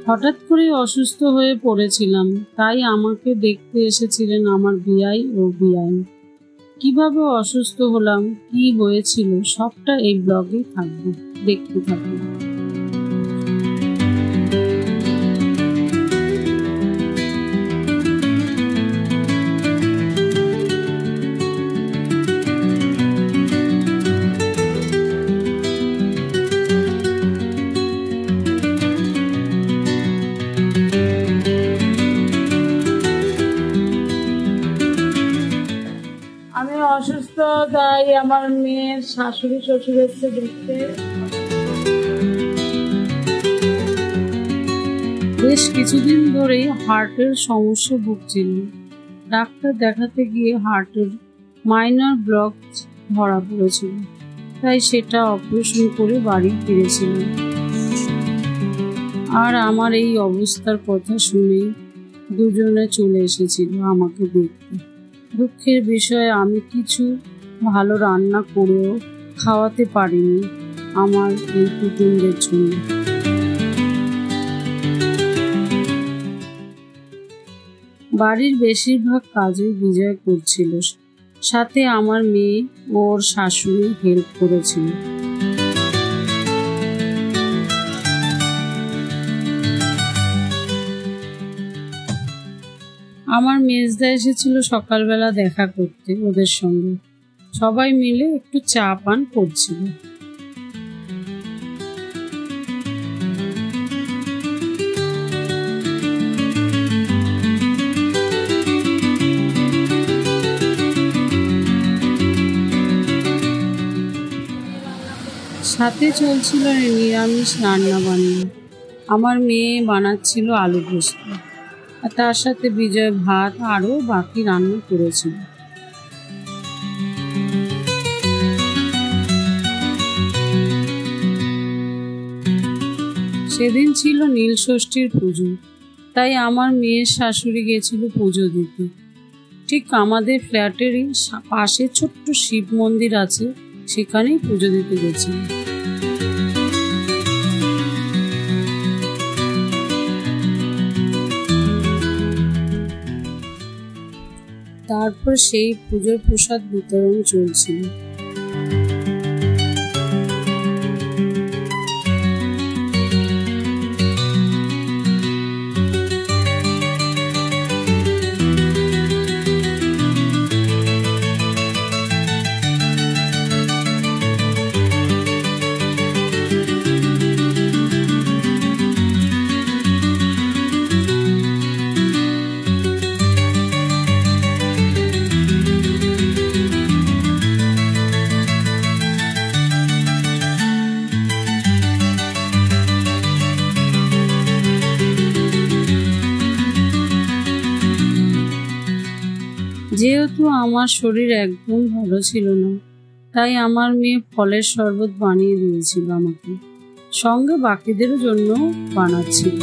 হঠাৎ করে অসুস্থ হয়ে পড়েছিলাম, তাই আমাকে দেখতে এসেছিলেন আমার বিআই ও বিআইন। কিভাবে অসুস্থ হলাম, কি হয়েছিল, সবটা এই ব্লগে থাকবে, দেখতে থাকুন। আমি অসুস্থ, তাই আমার মেয়ের শাশুড়ি শ্বশুর এসে দেখতে। বেশ কিছুদিন ধরেই হার্টের সমস্যা ভুগছিল। ডাক্তার দেখাতে গিয়ে হার্টের মাইনর ব্লক ধরা পড়েছিল, তাই সেটা অপারেশন করে বাড়ি ফিরেছিল। আর আমার এই অবস্থার কথা শুনে দুজনে চলে এসেছিল আমাকে দেখতে। দুঃখের বিষয়, আমি কিছু ভালো রান্না করেও খাওয়াতে পারিনি আমার এই কুটুম্বের জন্য। বাড়ির বেশিরভাগ কাজই বিজয় করছিল, সাথে আমার মেয়ে ওর শাশুড়ি হেল্প করেছিল। আমার মেজদা এসেছিল সকালবেলা দেখা করতে ওদের সঙ্গে। সবাই মিলে একটু চা পান করছিল। সাথে চলছিল নিরামিষ রান্না বান্না। আমার মেয়ে বানাচ্ছিল আলু পোস্ত, আর তার সাথে বিজয় ভাত আরও বাকি রান্না করেছিল। সেদিন ছিল নীলষষ্ঠীর পুজো, তাই আমার মেয়ের শাশুড়ি গেছিল পুজো দিতে। ঠিক আমাদের ফ্ল্যাটেরই পাশে ছোট্ট শিব মন্দির আছে, সেখানেই পুজো দিতে গেছিল। তারপর সেই পুজোর প্রসাদ বিতরণ চলছিল। যেহেতু আমার শরীর একদম ভালো ছিল না, তাই আমার মেয়ে ফলের শরবত বানিয়ে দিয়েছিল আমাকে, সঙ্গে বাকিদের জন্য বানাচ্ছিল।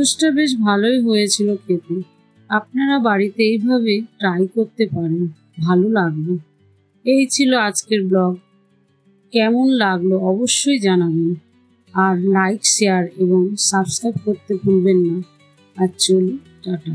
ঢ্যাঁড়সটা বেশ ভালোই হয়েছিল খেতে। আপনারা বাড়িতে এইভাবে ট্রাই করতে পারেন, ভালো লাগবে। এই ছিল আজকের ব্লগ। কেমন লাগলো অবশ্যই জানাবেন, আর লাইক, শেয়ার এবং সাবস্ক্রাইব করতে ভুলবেন না। আর চলুন, টাটা।